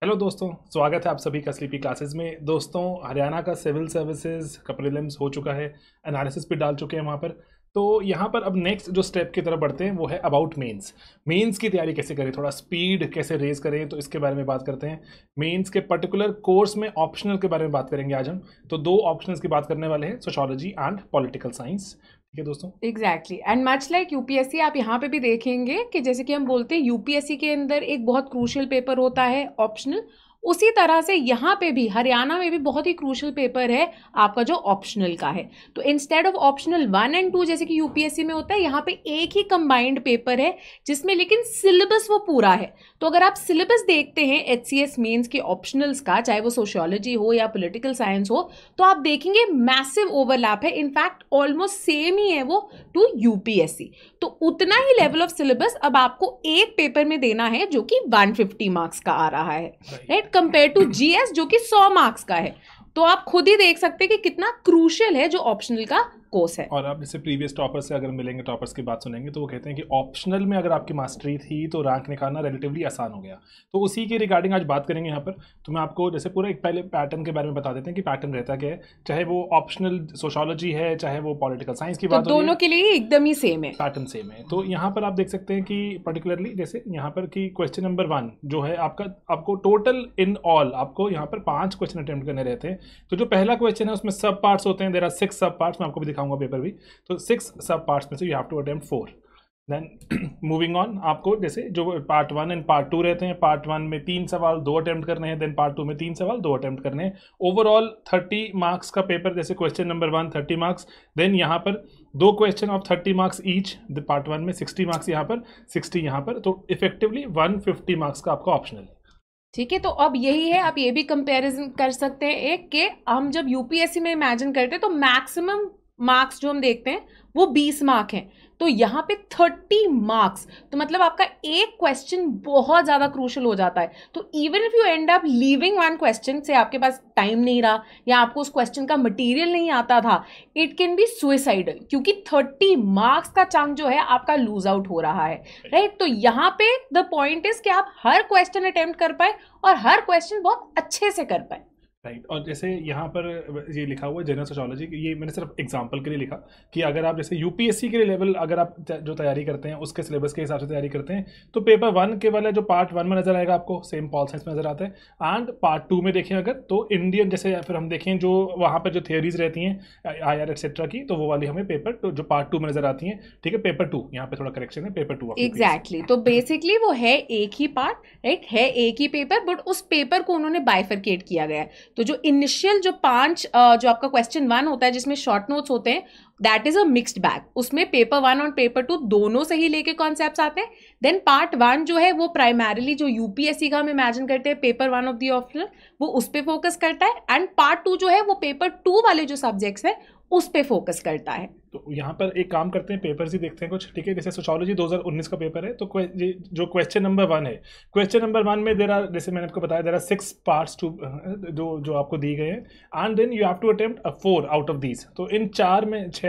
Hello दोस्तों, स्वागत है आप सभी का स्लीपी क्लासेस में। दोस्तों, हरियाणा का सिविल सर्विसेज का प्रीलिम्स हो चुका है, एनालिसिस भी डाल चुके हैं वहाँ पर। तो यहाँ पर अब नेक्स्ट जो स्टेप की तरफ बढ़ते हैं वो है अबाउट मेंस। मेंस की तैयारी कैसे करें, थोड़ा स्पीड कैसे रेज करें, तो इसके बारे में बात करते हैं। मेंस के पर्टिकुलर कोर्स में ऑप्शनल के बारे में बात करेंगे आज हम। तो दो ऑप्शनल्स की बात करने वाले हैं, सोशियोलॉजी एंड पॉलिटिकल साइंस। ठीक है दोस्तों। Exactly and much like UPSC, आप यहाँ पे भी देखेंगे कि जैसे कि हम बोलते हैं यूपीएससी के अंदर एक बहुत क्रूशियल पेपर होता है ऑप्शनल, उसी तरह से यहाँ पे भी हरियाणा में भी बहुत ही क्रूशियल पेपर है आपका जो ऑप्शनल का है। तो इंस्टेड ऑफ ऑप्शनल 1 और 2 जैसे कि यूपीएससी में होता है, यहाँ पे एक ही कंबाइंड पेपर है जिसमें लेकिन सिलेबस वो पूरा है। तो अगर आप सिलेबस देखते हैं एचसीएस मेंस के ऑप्शनल्स का, चाहे वो सोशियोलॉजी हो या पॉलिटिकल साइंस हो, तो आप देखेंगे मैसिव ओवरलैप है। इनफैक्ट ऑलमोस्ट सेम ही है वो टू यूपीएससी। तो उतना ही लेवल ऑफ सिलेबस अब आपको एक पेपर में देना है जो कि 150 मार्क्स का आ रहा है, राइट, कंपेयर टू जीएस जो कि 100 मार्क्स का है। तो आप खुद ही देख सकते हैं कि कितना क्रूशियल है जो ऑप्शनल का कोर्स है। और आप जैसे प्रीवियस टॉपर से अगर मिलेंगे, टॉपर्स की बात सुनेंगे, तो वो कहते हैं कि ऑप्शनल में अगर आपकी मास्टरी थी तो रैंक निकालना रिलेटिवली आसान हो गया। तो उसी के रिगार्डिंग आज बात करेंगे यहाँ पर। तो मैं आपको जैसे पूरा एक पहले पैटर्न के बारे में बता देते हैं कि पैटर्न रहता क्या है, चाहे वो ऑप्शनल सोशियोलॉजी है, चाहे वो पॉलिटिकल साइंस की तो बात हो, दोनों के लिए एकदम ही सेम है, पैटर्न सेम है। तो यहाँ पर आप देख सकते हैं कि पर्टिकुलरली जैसे यहाँ पर कि क्वेश्चन नंबर 1 जो है आपका, आपको टोटल इन ऑल आपको यहाँ पर 5 क्वेश्चन अटेम्प्ट करने रहते हैं। तो जो पहला क्वेश्चन है उसमें सब पार्ट्स होते हैं, देयर आर 6 सब पार्ट्स। मैं आपको भी दिखाऊंगा पेपर भी। तो 6 सब पार्ट्स में से you have to attempt 4। Then moving on, आपको जैसे जो पार्ट 1 एंड पार्ट 2 रहते हैं, पार्ट 1 में 3 सवाल 2 अटेम्प्ट करने हैं, देन पार्ट 2 में 3 सवाल 2 अटेम्प्ट करने हैं। ओवरऑल 30 मार्क्स का पेपर। जैसे क्वेश्चन नंबर 1 30 मार्क्स, देन यहाँ पर 2 question of 30 marks each. Part 1 में 60 मार्क्स यहाँ पर, 60 यहाँ पर। तो इफेक्टिवली 150 मार्क्स का आपका ऑप्शनल है। ठीक है। तो अब यही है, आप ये भी कंपैरिजन कर सकते हैं एक के, हम जब यूपीएससी में इमेजिन करते हैं तो मैक्सिमम मार्क्स जो हम देखते हैं वो 20 मार्क हैं। तो यहाँ पे 30 मार्क्स, तो मतलब आपका एक क्वेश्चन बहुत ज्यादा क्रूशल हो जाता है। तो even if you and up leaving one question, से आपके पास टाइम नहीं रहा या आपको उस क्वेश्चन का मटेरियल नहीं आता था, इट कैन बी सुइसाइडल, क्योंकि 30 मार्क्स का चंक जो है आपका लूज आउट हो रहा है, राइट। तो यहाँ पे द पॉइंट इज कि आप हर क्वेश्चन अटेम्प्ट कर पाए और हर क्वेश्चन बहुत अच्छे से कर पाए, राइट। और जैसे यहाँ पर ये लिखा हुआ है जनरल सोशियोलॉजी, ये मैंने सिर्फ एग्जांपल के लिए लिखा कि अगर आप जैसे यूपीएससी के लिए लेवल, अगर आप जो तैयारी करते हैं उसके सिलेबस के हिसाब से तैयारी करते हैं, तो पेपर 1 के वाला जो पार्ट 1 में नजर आएगा आपको, सेम पॉल साइंस में नजर आता है। एंड पार्ट 2 में देखें अगर, तो इंडियन जैसे फिर हम देखें जो वहाँ पर जो थियोरीज रहती हैं IR एक्सेट्रा की, तो वो वाली हमें पेपर तो जो पार्ट 2 में नजर आती हैं। ठीक है, पेपर 2 यहाँ पे थोड़ा करेक्शन है, पेपर 2 एग्जैक्टली। तो बेसिकली वो है एक ही पार्ट, राइट, है एक ही पेपर, बट उस पेपर को उन्होंने बाइफरकेट किया गया है। तो जो इनिशियल जो 5 जो आपका क्वेश्चन 1 होता है जिसमें शॉर्ट नोट्स होते हैं, that is a mixed bag. उसमें पेपर 1 और पेपर 2 दोनों से ही लेके कॉन्सेप्ट्स आते हैं। देन पार्ट 1 जो है वो प्राइमरीली जो यूपीएससी का हम इमेजिन करते हैं पेपर 1 ऑफ द ऑप्शनल, वो उस पर फोकस करता है। एंड पार्ट 2 जो है वो पेपर 2 वाले जो सब्जेक्ट्स हैं उस पे फोकस करता है। तो यहाँ पर एक काम करते हैं, पेपर्स ही देखते हैं कुछ। ठीक है, जैसे सोशियोलॉजी 2019 का पेपर है, तो जो क्वेश्चन नंबर 1 है, क्वेश्चन नंबर 1 में देर आर, जैसे मैंने आपको बताया, देर आर 6 पार्ट्स टू जो आपको दी गए हैं। And then you have to attempt 4 out of these. तो इन 6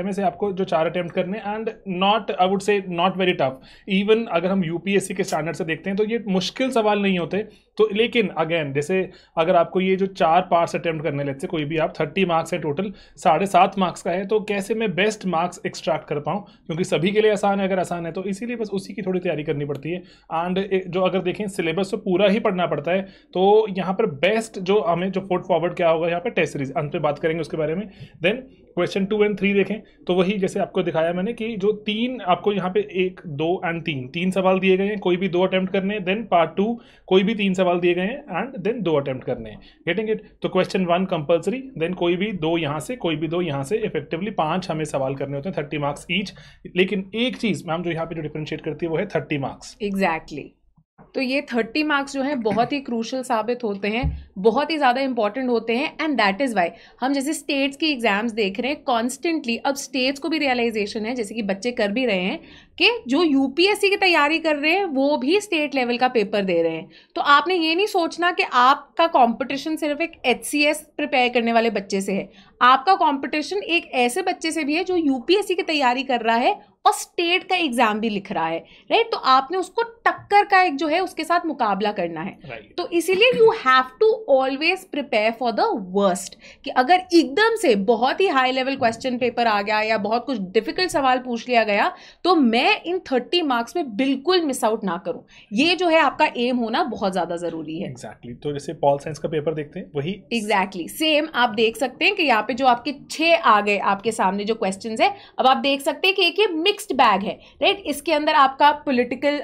में से आपको जो 4 अटेम्प्ट करने, and not, I would say not very tough. Even अगर हम यूपीएससी के स्टैंडर्ड से देखते हैं तो ये मुश्किल सवाल नहीं होते। तो लेकिन अगेन, जैसे अगर आपको ये जो 4 पार्ट्स अटेम्प्ट करने लेते हैं, कोई भी आप, 30 मार्क्स है टोटल, 7.5 मार्क्स का है, तो कैसे मैं बेस्ट मार्क्स एक्सट्रैक्ट कर पाऊँ, क्योंकि सभी के लिए आसान है अगर आसान है तो, इसीलिए बस उसी की थोड़ी तैयारी करनी पड़ती है। एंड जो अगर देखें सिलेबस तो पूरा ही पढ़ना पड़ता है। तो यहाँ पर बेस्ट जो हमें जो फुट फॉरवर्ड क्या होगा, यहाँ पर टेस्ट सीरीज अंत में बात करेंगे उसके बारे में। देन क्वेश्चन 2 और 3 देखें तो वही जैसे आपको दिखाया मैंने कि जो 3 आपको यहाँ पे 1 2 और 3 सवाल दिए गए हैं, कोई भी 2 अटेम्प्ट करने हैं। देन पार्ट 2 कोई भी 3 सवाल दिए गए हैं, एंड देन 2 अटेम्प्ट करने हैं। Getting it? तो क्वेश्चन 1 कंपल्सरी, देन कोई भी 2 यहाँ से, कोई भी 2 यहाँ से, इफेक्टिवली 5 हमें सवाल करने होते हैं, 30 मार्क्स ईच। लेकिन एक चीज मैम जो यहाँ पे जो डिफरेंशिएट करती है वो है 30 मार्क्स। एग्जैक्टली। तो ये 30 मार्क्स जो हैं बहुत ही क्रूशल साबित होते हैं, बहुत ही ज़्यादा इंपॉर्टेंट होते हैं। एंड दैट इज़ वाई हम जैसे स्टेट्स की एग्जाम्स देख रहे हैं कॉन्स्टेंटली, अब स्टेट्स को भी रियलाइजेशन है, जैसे कि बच्चे कर भी रहे हैं, कि जो यूपीएससी की तैयारी कर रहे हैं वो भी स्टेट लेवल का पेपर दे रहे हैं। तो आपने ये नहीं सोचना कि आपका कंपटीशन सिर्फ एक एचसीएस प्रिपेयर करने वाले बच्चे से है, आपका कंपटीशन एक ऐसे बच्चे से भी है जो यूपीएससी की तैयारी कर रहा है और स्टेट का एग्जाम भी लिख रहा है, राइट। तो आपने उसको टक्कर का एक जो है उसके साथ मुकाबला करना है, तो इसीलिए you have to always prepare for the worst, कि अगर एकदम से बहुत ही हाई लेवल क्वेश्चन पेपर आ गया या बहुत कुछ डिफिकल्ट सवाल पूछ लिया गया तो मैं इन 30 मार्क्स में बिल्कुल मिस आउट ना करूं। ये जो है आपका एम होना बहुत ज्यादा जरूरी है। एग्जैक्टली तो जैसे पॉल साइंस का पेपर देखते हैं वही एग्जैक्टली सेम आप देख सकते हैं कि यहाँ पे जो आपके 6 आ गए आपके सामने जो क्वेश्चंस है, अब आप देख सकते हैं कि एक ये मिक्स्ड बैग है, राइट। इसके अंदर आपका पॉलिटिकल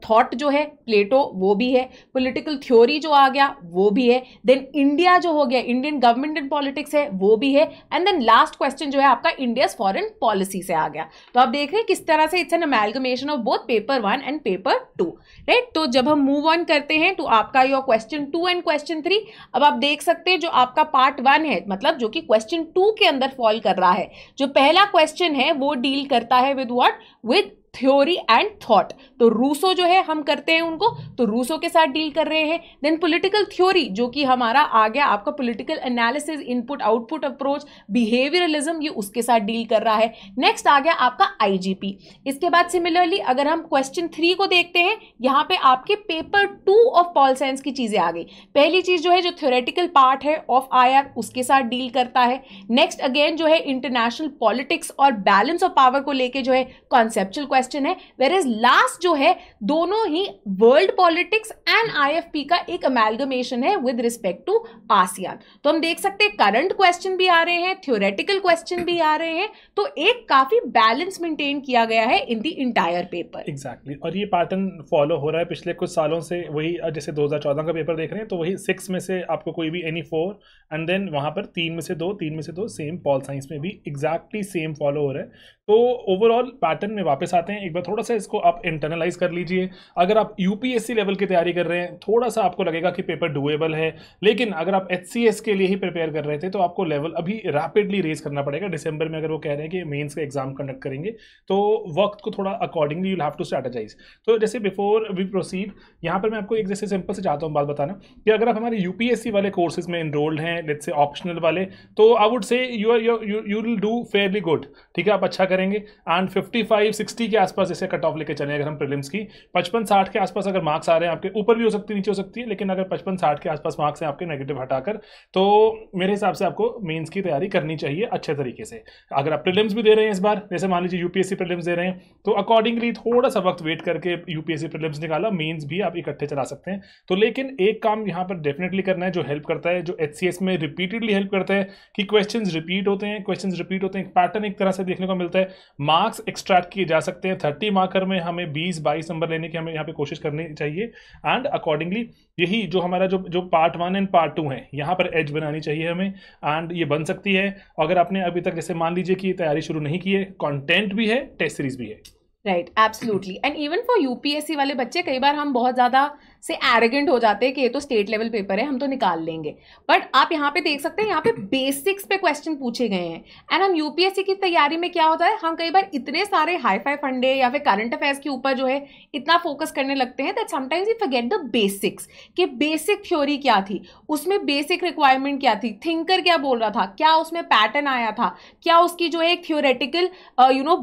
थॉट जो है प्लेटो वो भी है, पॉलिटिकल थ्योरी जो आ गया वो भी है, देन इंडिया जो हो गया इंडियन गवर्नमेंट एंड पॉलिटिक्स है वो भी है, एंड देन लास्ट क्वेश्चन जो है आपका इंडियाज फॉरेन पॉलिसी से आ गया। तो आप देख रहे हैं किस तरह से it's an amalgamation of both paper 1 and paper 2, right. तो जब हम मूव ऑन करते हैं तो आपका योर क्वेश्चन 2 एंड क्वेश्चन 3, अब आप देख सकते हैं जो आपका पार्ट 1 है, मतलब जो कि क्वेश्चन 2 के अंदर फॉल कर रहा है, जो पहला क्वेश्चन है वो डील करता है with what, with theory and thought. तो रूसो जो है हम करते हैं उनको, तो रूसो के साथ डील कर रहे हैं। देन पॉलिटिकल थ्योरी जो कि हमारा आ गया आपका political analysis, input output approach, behaviourism, ये उसके साथ डील कर रहा है। नेक्स्ट आ गया आपका आईजीपी। इसके बाद सिमिलरली अगर हम क्वेश्चन 3 को देखते हैं, यहाँ पे आपके पेपर 2 ऑफ पॉल साइंस की चीजें आ गई। पहली चीज जो है जो थ्योरेटिकल पार्ट है ऑफ आईआर उसके साथ डील करता है। नेक्स्ट अगेन जो है इंटरनेशनल पॉलिटिक्स और बैलेंस ऑफ पावर को लेके जो है कॉन्सेप्चुअल क्वेश्चन है, वेयरएज लास्ट जो है दोनों ही वर्ल्ड पॉलिटिक्स एंड आईएफपी का एक अमेलगमेशन है विद रिस्पेक्ट टू आसियान। तो हम देख सकते हैं करंट क्वेश्चन भी आ रहे हैं, थ्योरेटिकल क्वेश्चन भी आ रहे हैं, तो एक काफी बैलेंस मेंटेन किया गया है in the entire paper. Exactly और ये पैटर्न फॉलो हो रहा है पिछले कुछ सालों से। वही जैसे 2014 का पेपर देख रहे हैं तो वही 6 में से आपको कोई भी एनी 4 एंड देन वहां पर 3 में से 2 सेम पॉल साइंस में भी एग्जैक्टली सेम फॉलो हो रहा है। तो ओवरऑल पैटर्न में वापस आते हैं, एक बार थोड़ा सा इसको आप इंटरनलाइज कर लीजिए। अगर आप यूपीएससी लेवल की तैयारी कर रहे हैं थोड़ा सा आपको लगेगा कि पेपर डुएबल है, लेकिन अगर आप एचसीएस के लिए ही प्रिपेयर कर रहे थे तो आपको लेवल अभी रैपिडली रेज करना पड़ेगा। दिसंबर में अगर वो कह रहे हैं कि मेंस का एग्जाम कंडक्ट करेंगे तो वक्त को थोड़ा accordingly you have to strategise. तो जैसे बिफोर वी प्रोसीड यहाँ पर मैं आपको एक जैसे सिंपल से चाहता हूँ बात बताना कि अगर आप हमारे यूपीएससी वाले कोर्सेज में इनरोल्ड हैं, लेट्स से ऑप्शनल वाले, तो I would say you will do fairly good, ठीक है, आप अच्छा करेंगे। एंड 55-60 के आसपास जैसे कट ऑफ लेके चले अगर हम प्रीलिम्स की, 55-60 के आसपास अगर मार्क्स आ रहे हैं आपके, ऊपर भी हो सकती है नीचे हो सकती है, लेकिन अगर 55-60 के आसपास मार्क्स हैं आपके नेगेटिव हटाकर, तो मेरे हिसाब से आपको मेंस की तैयारी करनी चाहिए अच्छे तरीके से। अगर आप प्रीलिम्स भी दे रहे हैं इस बार, जैसे मान लीजिए यूपीएससी प्रीलिम्स दे रहे हैं, तो अकॉर्डिंगली थोड़ा सा वक्त वेट करके यूपीएससी प्रीलिम्स निकाला, मेंस भी आप इकट्ठे चला सकते हैं। तो लेकिन एक काम यहाँ पर डेफिनेटली करना है जो हेल्प करता है, जो एचसीएस में रिपीटेडली हेल्प करता है कि क्वेश्चंस रिपीट होते हैं, पैटर्न एक तरह से देखने को मिलता है, मार्क्स एक्सट्रैक्ट किए जा सकते हैं। 30 मार्कर में हमें 20-22 नंबर लेने की हमें यहाँ पे कोशिश करनी चाहिए, एंड अकॉर्डिंगली यही जो हमारा जो पार्ट 1 एंड पार्ट 2 है यहाँ पर एज बनानी चाहिए हमें, एंड ये बन सकती है अगर आपने अभी तक जैसे मान लीजिए कि तैयारी शुरू नहीं की है, कंटेंट भी है, टेस्ट सीरीज भी है। Right, absolutely. And even for UPSC वाले बच्चे कई बार हम बहुत ज़्यादा से एरोगेंट हो जाते हैं कि ये तो स्टेट लेवल पेपर है हम तो निकाल लेंगे, बट आप यहाँ पे देख सकते हैं यहाँ पे बेसिक्स पे क्वेश्चन पूछे गए हैं। एंड हम यूपीएससी की तैयारी में क्या होता है, हम कई बार इतने सारे हाई फाई फंडे या फिर करंट अफेयर्स के ऊपर जो है इतना फोकस करने लगते हैं that sometimes we forget the basics, कि बेसिक थ्योरी क्या थी, उसमें बेसिक रिक्वायरमेंट क्या थी, थिंकर क्या बोल रहा था, क्या उसमें पैटर्न आया था, क्या उसकी जो है थ्योरेटिकल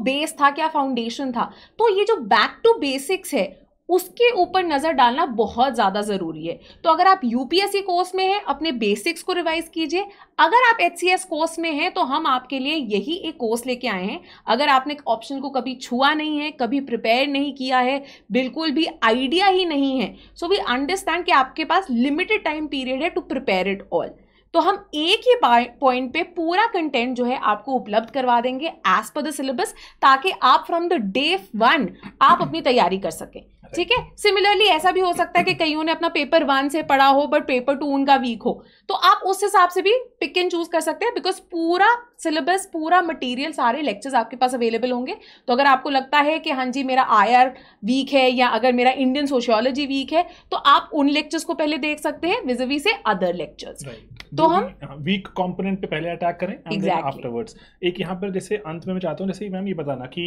बेस था, क्या फाउंडेशन था। तो ये जो बैक टू बेसिक्स है उसके ऊपर नजर डालना बहुत ज्यादा जरूरी है। तो अगर आप यूपीएससी कोर्स में हैं अपने बेसिक्स को रिवाइज कीजिए, अगर आप एचसीएस कोर्स में हैं तो हम आपके लिए यही एक कोर्स लेके आए हैं। अगर आपने ऑप्शन को कभी छुआ नहीं है, कभी प्रिपेयर नहीं किया है, बिल्कुल भी आइडिया ही नहीं है, सो वी अंडरस्टैंड कि आपके पास लिमिटेड टाइम पीरियड है टू प्रिपेयर इट ऑल। तो हम एक ही पॉइंट पे पूरा कंटेंट जो है आपको उपलब्ध करवा देंगे एज पर द सिलेबस, ताकि आप फ्रॉम द डे 1 आप अपनी तैयारी कर सकें। ठीक है, सिमिलरली ऐसा भी हो सकता है कि कईयों ने अपना पेपर 1 से पढ़ा हो बट पेपर 2 उनका वीक हो, तो आप उस हिसाब से भी पिक एंड चूज कर सकते हैं, बिकॉज पूरा सिलेबस, पूरा मटेरियल, सारे लेक्चर्स आपके पास अवेलेबल होंगे। तो अगर आपको लगता है कि हाँ जी मेरा आईआर वीक है या अगर मेरा इंडियन सोशियोलॉजी वीक है, तो आप उन लेक्चर्स को पहले देख सकते हैं विज़-विज़ से अदर लेक्चर्स। तो हम वीक कंपोनेंट पे पहले अटैक करें एंड देन आफ्टरवर्ड्स। एक यहाँ पर जैसे अंत में मैं चाहता हूँ जैसे मैम ये बताना कि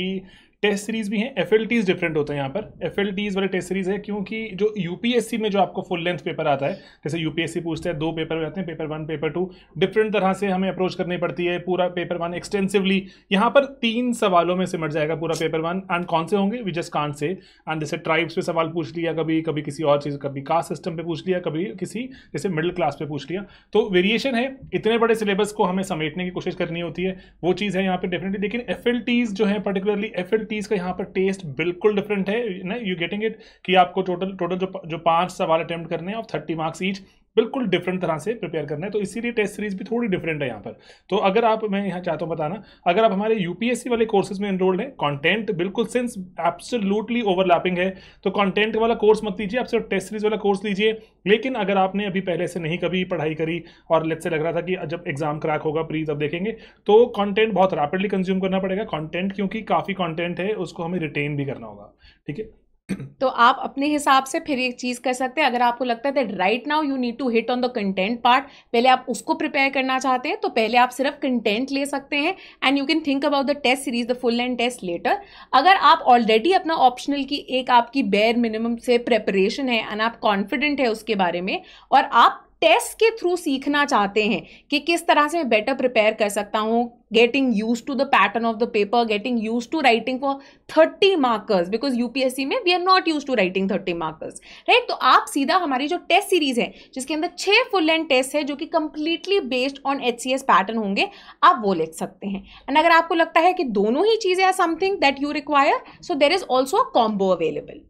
टेस्ट सीरीज भी हैं, FLTs डिफरेंट होते हैं यहाँ पर। FLTs वाले टेस्ट सीरीज है क्योंकि जो यूपीएससी में जो आपको फुल लेंथ पेपर आता है, जैसे यूपीएससी पूछते हैं 2 पेपर रहते हैं, पेपर 1 पेपर 2, डिफरेंट तरह से हमें अप्रोच करनी पड़ती है। पूरा पेपर 1 एक्सटेंसिवली, यहाँ पर 3 सवालों में सिमट जाएगा पूरा पेपर 1। एंड कौन से होंगे we just can't say. And जैसे ट्राइब्स पे सवाल पूछ लिया, कभी कभी किसी और चीज़, कभी कास्ट सिस्टम पे पूछ लिया, कभी किसी जैसे मिडिल क्लास पे पूछ लिया। तो वेरिएशन है, इतने बड़े सिलेबस को हमें समेटने की कोशिश करनी होती है, वो चीज़ है यहाँ पे डेफिनेटली। लेकिन FLTs जो है, पर्टिकुलरली FLTs का यहाँ पर टेस्ट बिल्कुल डिफरेंट है ना, यू गेटिंग इट, कि आपको टोटल जो 5 सवाल अटेम्प्ट करने हैं ऑफ 30 मार्क्स ईच, बिल्कुल डिफरेंट तरह से प्रिपेयर करना है। तो इसीलिए टेस्ट सीरीज भी थोड़ी डिफरेंट है यहाँ पर। तो अगर आप, मैं यहाँ चाहता हूँ बताना, अगर आप हमारे यूपीएससी वाले कोर्सेज में एनरोल्ड हैं, कंटेंट बिल्कुल सिंस एब्सोल्युटली ओवरलैपिंग है, तो कंटेंट वाला कोर्स मत लीजिए, आप सिर्फ टेस्ट सीरीज वाला कोर्स लीजिए। लेकिन अगर आपने अभी पहले से नहीं कभी पढ़ाई करी और लेट्स से लग रहा था कि जब एग्जाम क्रैक होगा प्री तब देखेंगे, तो कंटेंट बहुत रैपिडली कंज्यूम करना पड़ेगा। कंटेंट क्योंकि काफ़ी कंटेंट है, उसको हमें रिटेन भी करना होगा, ठीक है। तो आप अपने हिसाब से फिर एक चीज कर सकते हैं, अगर आपको लगता है that right now you need to hit on the content part, पहले आप उसको प्रिपेयर करना चाहते हैं, तो पहले आप सिर्फ कंटेंट ले सकते हैं and you can think about the test series, the full and test later. अगर आप ऑलरेडी अपना ऑप्शनल की एक आपकी बेयर मिनिमम से प्रेपरेशन है एंड आप कॉन्फिडेंट है उसके बारे में, और आप टेस्ट के थ्रू सीखना चाहते हैं कि किस तरह से मैं बेटर प्रिपेयर कर सकता हूँ, getting use to the pattern of the paper, getting use to writing for 30 markers, because UPSC में we are not use to writing 30 markers, right. तो आप सीधा हमारी जो टेस्ट सीरीज है, जिसके अंदर 6 फुल एंड टेस्ट है जो कि completely based on HCS pattern होंगे, आप वो लिख सकते हैं। एंड अगर आपको लगता है कि दोनों ही चीजें are something that you require, so there is also a combo available.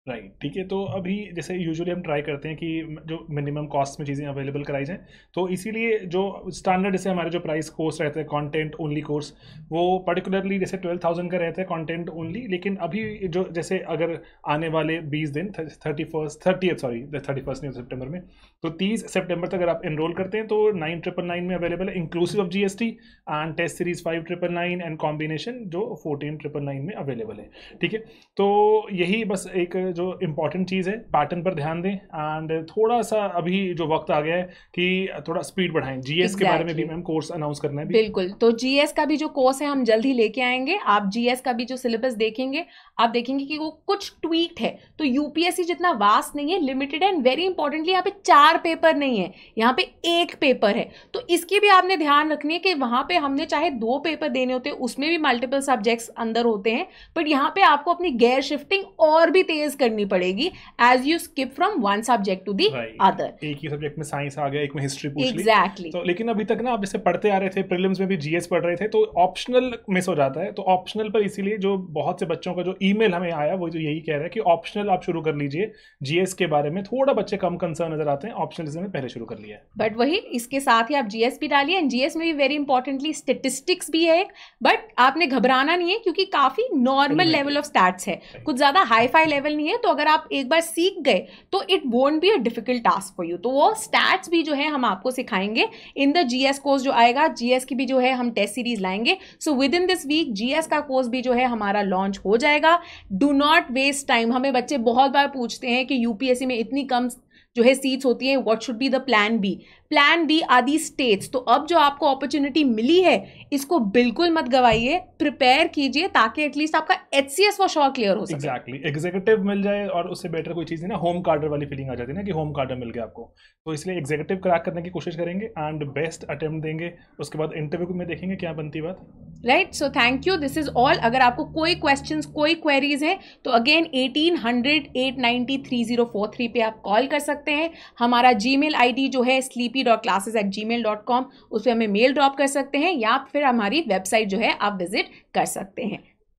Right, ठीक है। तो अभी जैसे यूजुअली हम ट्राई करते हैं कि जो मिनिमम कॉस्ट में चीज़ें अवेलेबल कराई जाएँ, तो इसीलिए जो स्टैंडर्ड जैसे हमारे जो प्राइस कोर्स रहते हैं कंटेंट ओनली कोर्स, वो पर्टिकुलरली जैसे 12,000 का रहता है कंटेंट ओनली। लेकिन अभी जो जैसे अगर आने वाले 20 दिन 31st नहीं सितंबर में, तो 30 सितंबर तक अगर आप एनरोल करते हैं तो 9,999 में अवेलेबल है, inclusive of GST, and test series 5,999 and combination जो 14,999 में अवेलेबल है, ठीक है। तो यही बस एक जो इंपॉर्टेंट चीज़ है, पैटर्न पर ध्यान दें एंड थोड़ा सा अभी जो वक्त आ गया है कि थोड़ा स्पीड बढ़ाएं। GS के बारे में भी मैम कोर्स अनाउंस करना है बिल्कुल। तो GS का भी जो कोर्स है हम जल्द ही लेके आएंगे। आप GS का भी जो सिलेबस देखेंगे, आप देखेंगे कि वो कुछ ट्वीट है, तो यूपीएससी जितना वास्ट नहीं है, लिमिटेड है। एंड वेरी इंपॉर्टेंटली यहाँ पे 4 पेपर नहीं है, यहाँ पे 1 पेपर है। तो इसकी भी आपने ध्यान रखनी है कि वहां पे हमने चाहे 2 पेपर देने होते हैं, उसमें भी मल्टीपल सब्जेक्ट्स अंदर होते हैं, बट यहाँ पे आपको अपनी गैर शिफ्टिंग और भी तेज करनी पड़ेगी as you skip from one subject to the other. एक ही सब्जेक्ट में साइंस आ गया, एक में हिस्ट्री पूछ ली। एग्जैक्टली। तो लेकिन अभी तक ना आप जैसे पढ़ते आ रहे थे, प्रीलिम्स में भी GS पढ़ रहे थे, तो ऑप्शनल मिस हो जाता है। तो ऑप्शनल पर इसीलिए जो बहुत से बच्चों का जो ईमेल हमें आया, वो जो यही कह रहा है कि ऑप्शनल आप शुरू कर लीजिए। GS के बारे में थोड़ा बच्चे कम कंसर्न नजर आते हैं, ऑप्शनल से पहले शुरू कर लिया है। बट वही इसके साथ ही आप GS भी डालिए, एंड GS में भी वेरी इंपॉर्टेंटली स्टेटिस्टिक्स भी है, बट आपने घबराना नहीं है क्योंकि काफी नॉर्मल लेवल ऑफ स्टैट्स है, कुछ ज्यादा हाई फाई लेवल नहीं है। तो अगर आप एक बार सीख गए तो it won't be a difficult task for you. तो वो स्टैट्स भी जो है हम आपको सिखाएंगे इन द GS कोर्स जो आएगा। GS की भी जो है हम टेस्ट सीरीज लाएंगे। So within this week GS का कोर्स भी जो है हमारा लॉन्च हो जाएगा। Do not waste time. हमें बच्चे बहुत बार पूछते हैं कि यूपीएससी में इतनी कम जो है सीट्स होती है, what should be the plan B. Plan B are the states. तो अब जो आपको अपॉर्चुनिटी मिली है, इसको बिल्कुल मत गवाइए, प्रिपेयर कीजिए ताकि एटलीस्ट आपका HCS फॉर श्योर क्लियर हो सके। एग्जैक्टली, एग्जीक्यूटिव मिल जाए और उससे बेटर कोई चीज़ नहीं ना, होम कार्डर वाली फीलिंग आ जाती है ना कि होम कार्डर मिल गया आपको। तो इसलिए एग्जीक्यूटिव क्रैक करने की कोशिश करेंगे एंड बेस्ट अटेम्प्ट देंगे। उसके बाद इंटरव्यू में देखेंगे क्या बनती बात। Right, so thank you, this is all. अगर आपको कोई क्वेश्चंस, कोई क्वेरीज हैं तो अगेन 1800-890-3043 पे आप कॉल कर सकते हैं। हमारा जीमेल ID जो है sleepy.classes@gmail.com, उस पर हमें मेल ड्रॉप कर सकते हैं, या फिर हमारी वेबसाइट जो है आप विजिट कर सकते हैं।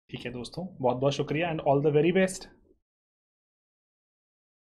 ठीक है दोस्तों, बहुत बहुत शुक्रिया and all the very best.